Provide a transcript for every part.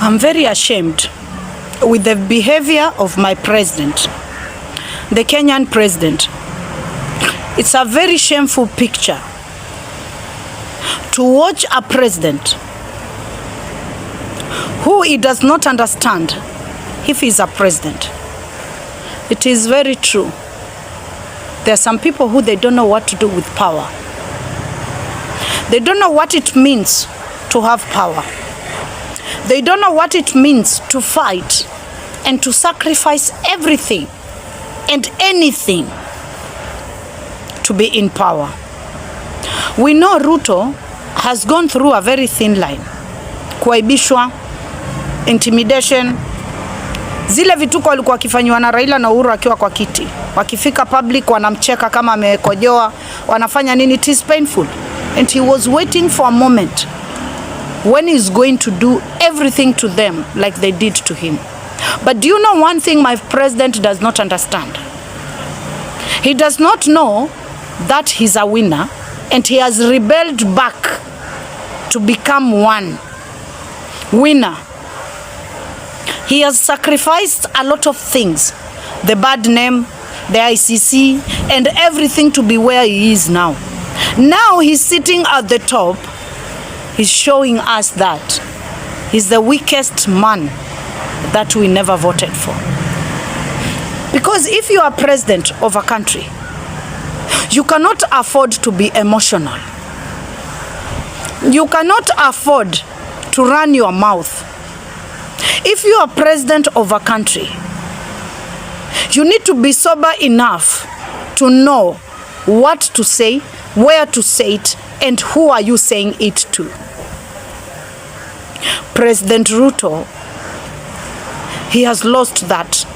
I'm very ashamed with the behavior of my president, the Kenyan president. It's a very shameful picture to watch a president who he does not understand if he's a president. It is very true. There are some people who they don't know what to do with power. They don't know what it means to have power. They don't know what it means to fight and to sacrifice everything and anything to be in power. We know Ruto has gone through a very thin line. Kuaibishwa, intimidation, zile vituko walikuwa wakifanywa na Raila na Uhuru akiwa kwa kiti. Wakifika public wanamcheka kama amekojoa, wanafanya nini? It is painful. And he was waiting for a moment when he's going to do everything to them like they did to him. But do you know one thing my president does not understand? He does not know that he's a winner and he has rebelled back to become one winner. He has sacrificed a lot of things, the bad name, the ICC, and everything to be where he is now. Now he's sitting at the top. He's showing us that he's the weakest man that we never voted for. Because if you are president of a country, you cannot afford to be emotional. You cannot afford to run your mouth. If you are president of a country, you need to be sober enough to know what to say, where to say it, and who are you saying it to. President Ruto, he has lost that.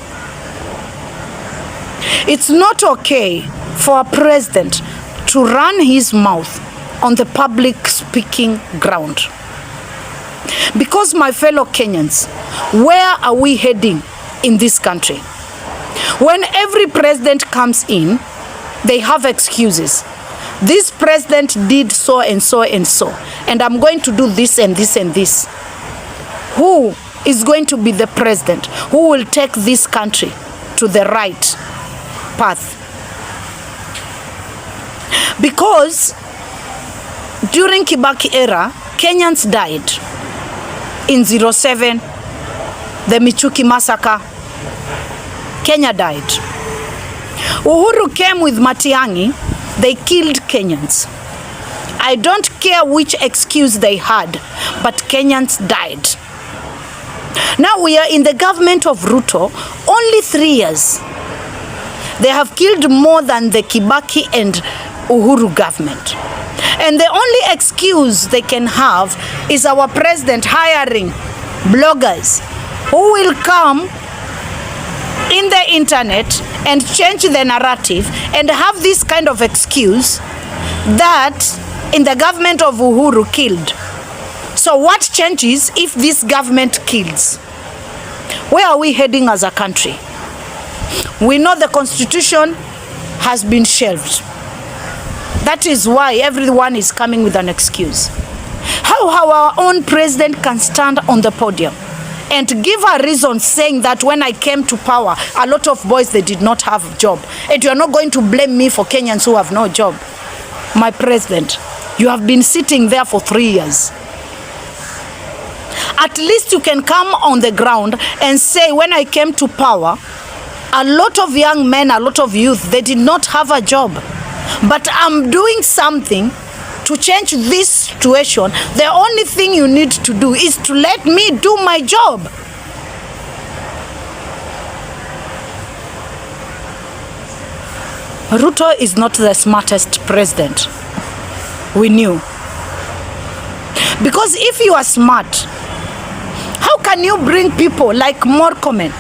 It's not okay for a president to run his mouth on the public speaking ground. Because my fellow Kenyans, where are we heading in this country? When every president comes in, they have excuses. This president did so and so and so, and I'm going to do this and this and this. Who is going to be the president who will take this country to the right path? Because during Kibaki era, Kenyans died. In 07, the Michuki massacre, Kenya died. Uhuru came with Matiang'i, they killed Kenyans. I don't care which excuse they had, but Kenyans died. Now we are in the government of Ruto, only 3 years. They have killed more than the Kibaki and Uhuru government. And the only excuse they can have is our president hiring bloggers who will come in the internet and change the narrative and have this kind of excuse that in the government of Uhuru killed. So what changes if this government kills? Where are we heading as a country? We know the constitution has been shelved. That is why everyone is coming with an excuse. How our own president can stand on the podium and give a reason saying that when I came to power, a lot of boys, they did not have a job. And you are not going to blame me for Kenyans who have no job. My president, you have been sitting there for 3 years. At least you can come on the ground and say, when I came to power, a lot of young men, a lot of youth, they did not have a job. But I'm doing something to change this situation. The only thing you need to do is to let me do my job. Ruto is not the smartest president. We knew. Because if you are smart, how can you bring people like Murkomen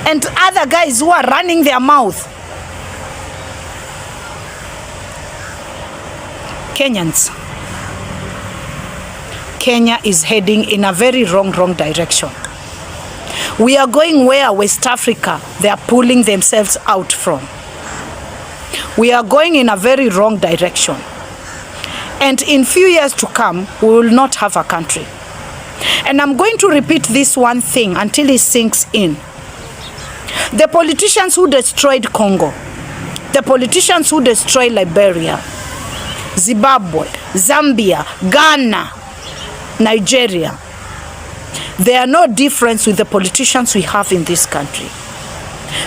and other guys who are running their mouth? Kenyans, Kenya is heading in a very wrong direction. We are going where West Africa, they are pulling themselves out from. We are going in a very wrong direction. And in few years to come, we will not have a country. And I'm going to repeat this one thing until it sinks in. The politicians who destroyed Congo, the politicians who destroyed Liberia, Zimbabwe, Zambia, Ghana, Nigeria, they are no difference with the politicians we have in this country,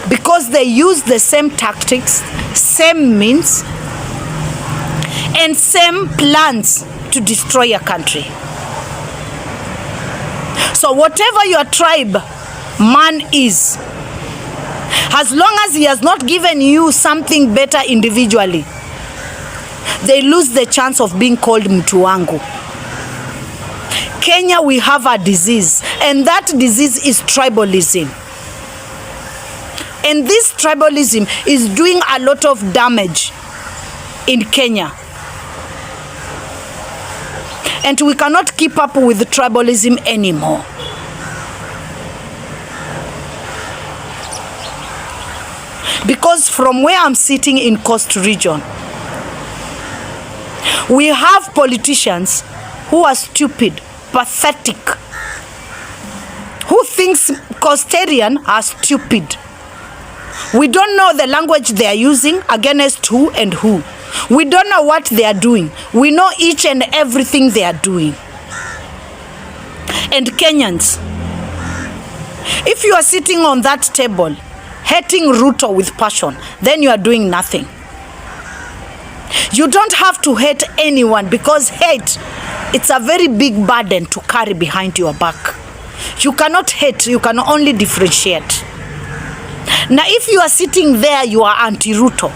because they use the same tactics, same means, and same plans to destroy a country. So whatever your tribe man is, as long as he has not given you something better individually, they lose the chance of being called mtu wangu. Kenya, we have a disease, and that disease is tribalism. And this tribalism is doing a lot of damage in Kenya. And we cannot keep up with tribalism anymore. Because from where I'm sitting in Coast region, we have politicians who are stupid, pathetic, who thinks Coastarian are stupid. We don't know the language they are using against who and who. We don't know what they are doing. We know each and everything they are doing. And Kenyans, if you are sitting on that table hating Ruto with passion, then you are doing nothing. You don't have to hate anyone, because hate, it's a very big burden to carry behind your back. You cannot hate, you can only differentiate. Now, if you are sitting there, you are anti-Ruto,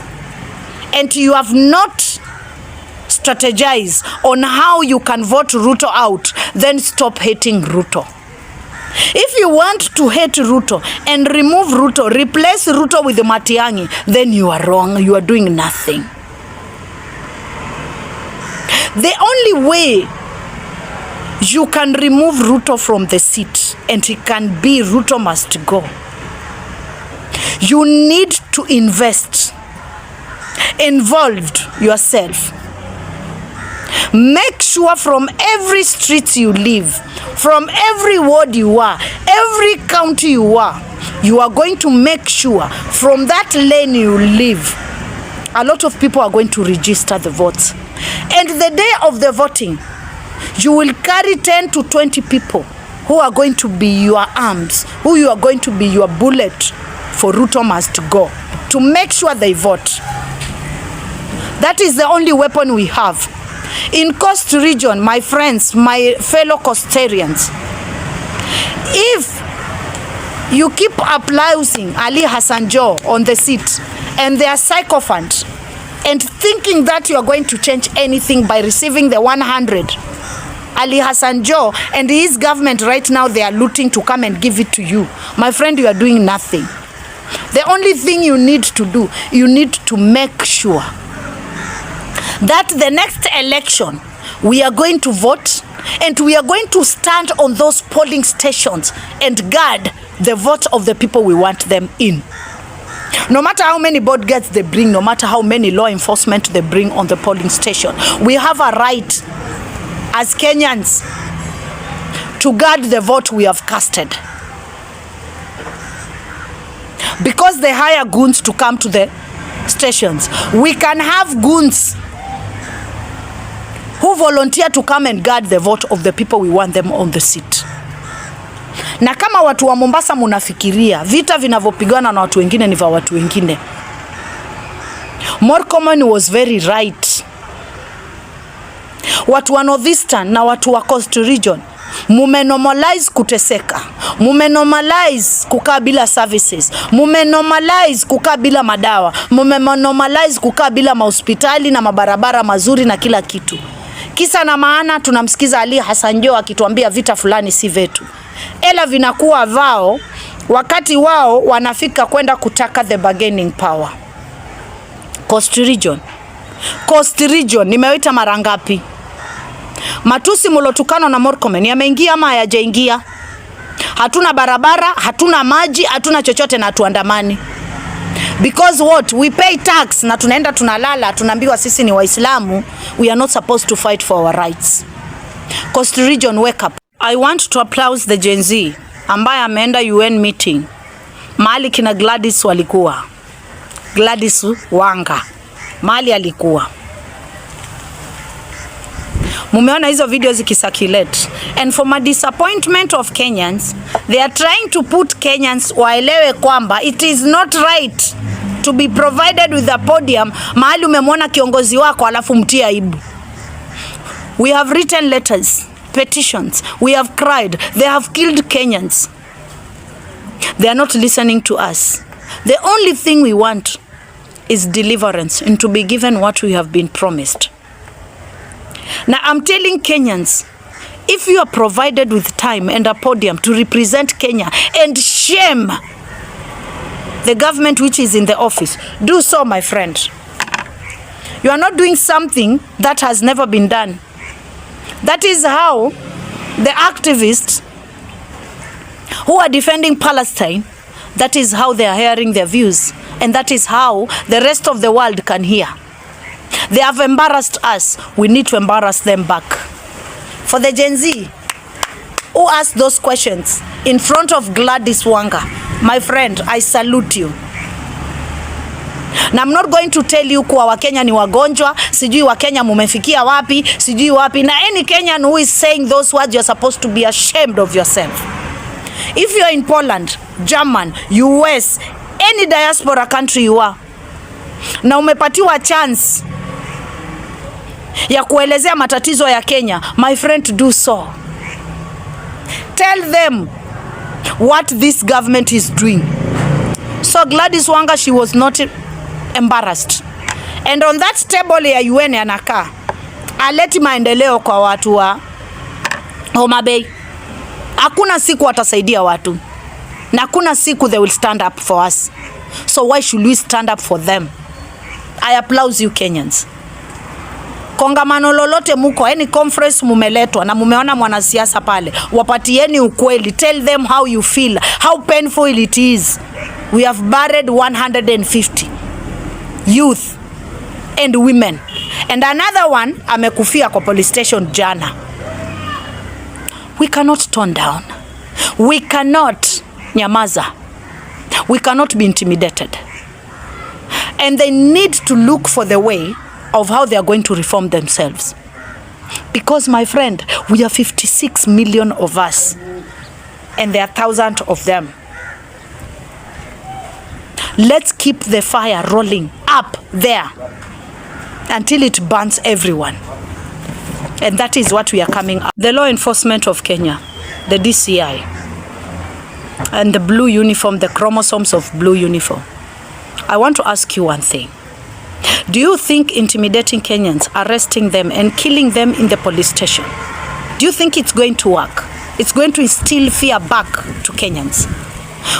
and you have not strategized on how you can vote Ruto out, then stop hating Ruto. If you want to hate Ruto and remove Ruto, replace Ruto with Matiang'i, then you are wrong. You are doing nothing. The only way you can remove Ruto from the seat and he can be Ruto must go, you need to invest, involved yourself. Make sure from every street you live, from every ward you are, every county you are going to make sure from that lane you live, a lot of people are going to register the votes. And the day of the voting, you will carry 10 to 20 people who are going to be your arms, who you are going to be your bullet for Ruto must go, to make sure they vote. That is the only weapon we have. In Coast region, my friends, my fellow Coastarians, if you keep applauding Ali Hassan Joho on the seat and they are sycophant and thinking that you are going to change anything by receiving the 100, Ali Hassan Joho and his government right now, they are looting to come and give it to you. My friend, you are doing nothing. The only thing you need to do, you need to make sure that the next election we are going to vote, and we are going to stand on those polling stations and guard the vote of the people we want them in. No matter how many bodyguards they bring, no matter how many law enforcement they bring on the polling station, we have a right as Kenyans to guard the vote we have casted. Because they hire goons to come to the stations, we can have goons who volunteer to come and guard the vote of the people we want them on the seat. Na kama watu wa Mombasa munafikiria vita vinavyopigana na watu wengine ni vya watu wengine, Murkomen was very right. Watu wa Northeastern na watu wa Coast region, mumenormalize kuteseka, mumenormalize kukaa bila services, mumenormalize kukaa bila madawa, mumenormalize kukaa bila mahospitali na mabarabara mazuri na kila kitu. Kisa na maana tunamsikiza Ali Hassan Joho akituambia vita fulani si vetu. Ela vinakuwa vao wakati wao wanafika kwenda kutaka the bargaining power. Coast region nimewaita mara ngapi? Matusi mulotukano na Murkomen yameingia ama hayajaingia? Hatuna barabara, hatuna maji, hatuna chochote na tuandamani. Because what? We pay tax na tunaenda tunalala, tunaambiwa sisi ni Waislamu. We are not supposed to fight for our rights. Coast region, wake up. I want to applaud the Genz ambaye ameenda UN meeting. Mahali kina Gladys walikuwa. Gladys Wanga. Mahali alikuwa. Mumeona hizo video zikisirculate. And for my disappointment of Kenyans, they are trying to put Kenyans waelewe kwamba it is not right to be provided with a podium mahali umemwona kiongozi wako alafu mtie aibu. We have written letters, petitions, we have cried. They have killed Kenyans. They are not listening to us. The only thing we want is deliverance and to be given what we have been promised. Now I'm telling Kenyans, if you are provided with time and a podium to represent Kenya and shame the government which is in the office, do so, my friend. You are not doing something that has never been done. That is how the activists who are defending Palestine, that is how they are hearing their views, and that is how the rest of the world can hear. They have embarrassed us. We need to embarrass them back. For the Genz who asked those questions in front of Gladys Wanga, my friend, I salute you. Na I'm not going to tell you kuwa Wakenya ni wagonjwa, sijui Wakenya mumefikia wapi, sijui wapi. Na any Kenyan who is saying those words, you're supposed to be ashamed of yourself. If you're in Poland, German, US, any diaspora country you are, na umepatiwa chance ya kuelezea matatizo ya Kenya, my friend, do so. Tell them what this government is doing. So Gladys Wanga, she was not embarrassed. And on that table ya UN anakaa, aleti maendeleo kwa watu wa Homa Bay. Hakuna siku watasaidia watu. Na hakuna siku they will stand up for us. So why should we stand up for them? I applaud you Kenyans. Kongamano lolote muko, any conference mumeletwa na mumeona mwanasiasa pale, wapatieni ukweli. Tell them how you feel, how painful it is. We have buried 150 youth and women. And another one amekufia kwa police station jana. We cannot turn down. We cannot nyamaza. We cannot be intimidated. And they need to look for the way of how they are going to reform themselves. Because, my friend, we are 56 million of us, and there are thousands of them. Let's keep the fire rolling up there until it burns everyone. And that is what we are coming up. The law enforcement of Kenya, the DCI, and the blue uniform, the chromosomes of blue uniform. I want to ask you one thing. Do you think intimidating Kenyans, arresting them and killing them in the police station, do you think it's going to work? It's going to instill fear back to Kenyans.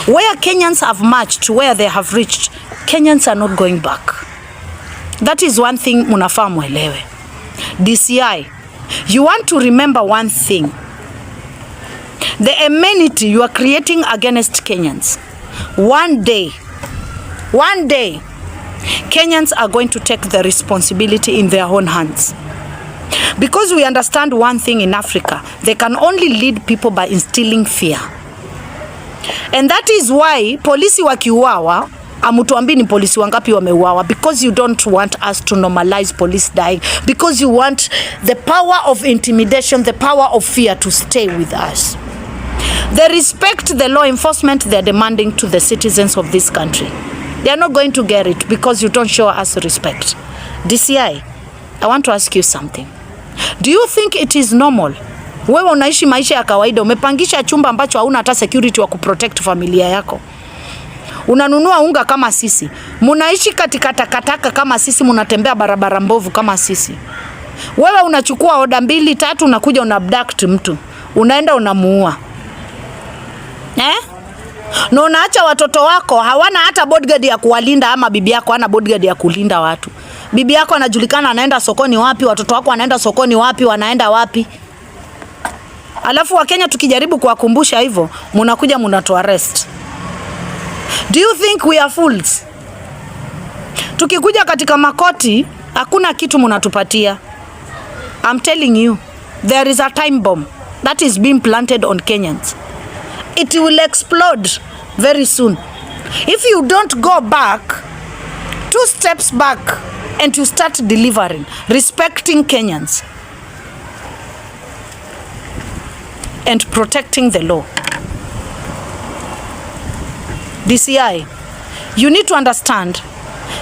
Where Kenyans have marched to where they have reached, Kenyans are not going back. That is one thing munafaa muelewe. DCI, you want to remember one thing. The amenity you are creating against Kenyans, one day, Kenyans are going to take the responsibility in their own hands. Because we understand one thing in Africa, they can only lead people by instilling fear. And that is why polisi wakiuawa, amutuambi ni polisi wangapi wameuawa, because you don't want us to normalize police dying, because you want the power of intimidation, the power of fear to stay with us. They respect the law enforcement they are demanding to the citizens of this country. They are not going to get it because you don't show us respect. DCI, I want to ask you something. Do you think it is normal? Wewe unaishi maisha ya kawaida, umepangisha chumba ambacho hauna hata security wa kuprotect familia yako. Unanunua unga kama sisi. Munaishi katika takataka kama sisi, munatembea barabara mbovu kama sisi. Wewe unachukua oda 2, 3 unakuja unabduct mtu. Unaenda unamuua. Na unaacha watoto wako hawana hata bodyguard ya kuwalinda, ama bibi yako hana bodyguard ya kulinda watu. Bibi yako anajulikana anaenda sokoni wapi, watoto wako wanaenda sokoni wapi, wanaenda wapi. Alafu Wakenya tukijaribu kuwakumbusha hivyo, munakuja munatu arrest. Do you think we are fools? Tukikuja katika makoti, hakuna kitu munatupatia. I'm telling you, there is a time bomb. that is being planted on Kenyans. It will explode very soon. If you don't go back, 2 steps back, and you start delivering, respecting Kenyans, and protecting the law. DCI, you need to understand,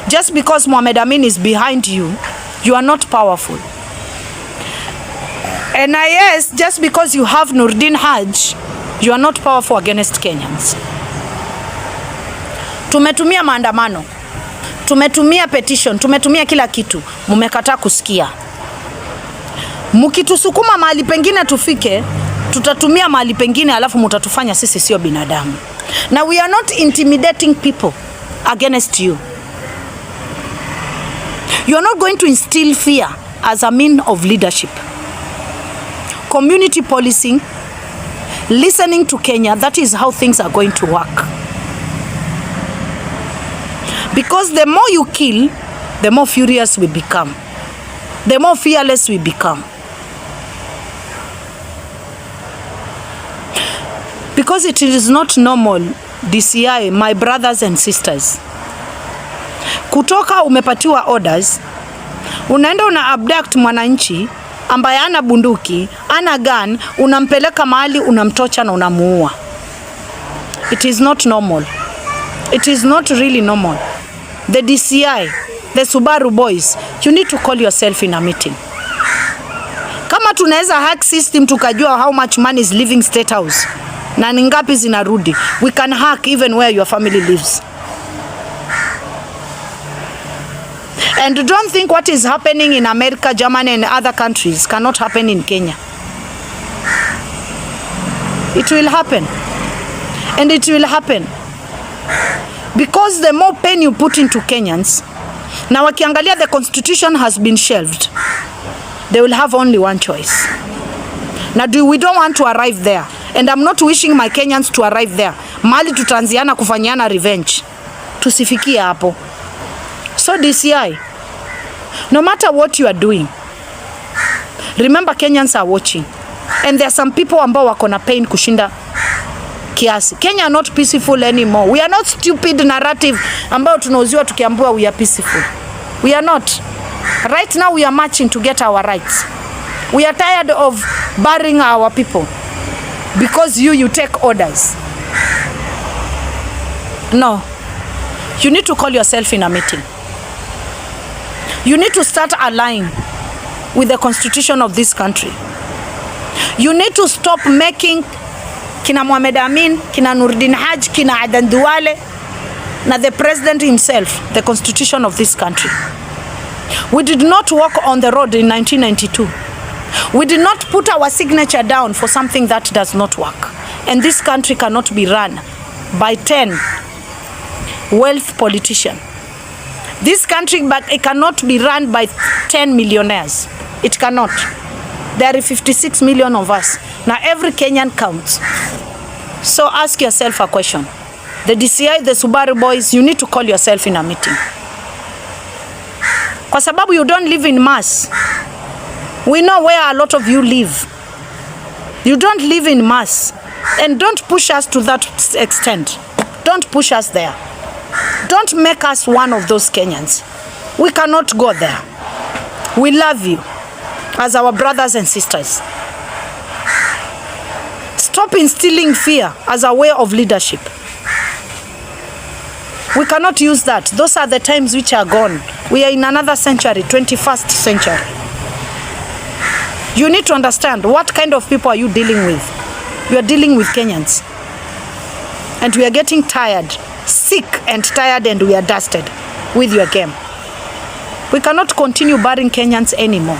just because Mohamed Amin is behind you, you are not powerful. NIS, just because you have Nurdin Haj, you are not powerful against Kenyans. Tumetumia maandamano, tumetumia petition, tumetumia kila kitu, mumekataa kusikia. Mukitusukuma mahali pengine tufike, tutatumia mahali pengine alafu mutatufanya sisi sio binadamu. Now we are not intimidating people against you. You are not going to instill fear as a mean of leadership. Community policing, listening to Kenya, that is how things are going to work. Because the more you kill, the more furious we become. The more fearless we become. Because it is not normal, DCI, my brothers and sisters. Kutoka umepatiwa orders, unaenda una abduct mwananchi ambaye ana bunduki, ana gun, unampeleka mahali, unamtocha na unamuua. It is not normal. It is not really normal. The DCI, the Subaru boys, you need to call yourself in a meeting. Kama tunaweza hack system tukajua how much money is leaving State House na ni ngapi zinarudi, we can hack even where your family lives. And don't think what is happening in America, Germany and other countries cannot happen in Kenya. It will happen. And it will happen. Because the more pain you put into Kenyans, now wakiangalia the constitution has been shelved, they will have only one choice. Now we don't want to arrive there. And I'm not wishing my Kenyans to arrive there. Mali tutanziana kufanyiana revenge. Tusifikie hapo. So DCI, no matter what you are doing, remember Kenyans are watching. And there are some people ambao wako na pain kushinda kiasi. Kenya are not peaceful anymore. We are not stupid narrative ambao tunauziwa tukiambiwa we are peaceful. We are not. Right now we are marching to get our rights. We are tired of burying our people because you take orders. No. You need to call yourself in a meeting. You need to start aligning with the constitution of this country. You need to stop making kina Mohamed Amin, kina Nurdin Haj, kina Adan Duale, na the president himself, the constitution of this country. We did not walk on the road in 1992. We did not put our signature down for something that does not work. And this country cannot be run by 10 wealth politicians. This country, but it cannot be run by 10 millionaires. It cannot. There are 56 million of us. Now every Kenyan counts. So ask yourself a question. The DCI, the Subaru boys, you need to call yourself in a meeting. Kwa sababu you don't live in mass. We know where a lot of you live. You don't live in mass. And don't push us to that extent. Don't push us there. Don't make us one of those Kenyans. We cannot go there. We love you as our brothers and sisters. Stop instilling fear as a way of leadership. We cannot use that. Those are the times which are gone. We are in another century, 21st century. You need to understand what kind of people are you dealing with. You are dealing with Kenyans. And we are getting tired, sick and tired, and we are dusted with your game. We cannot continue burying Kenyans anymore.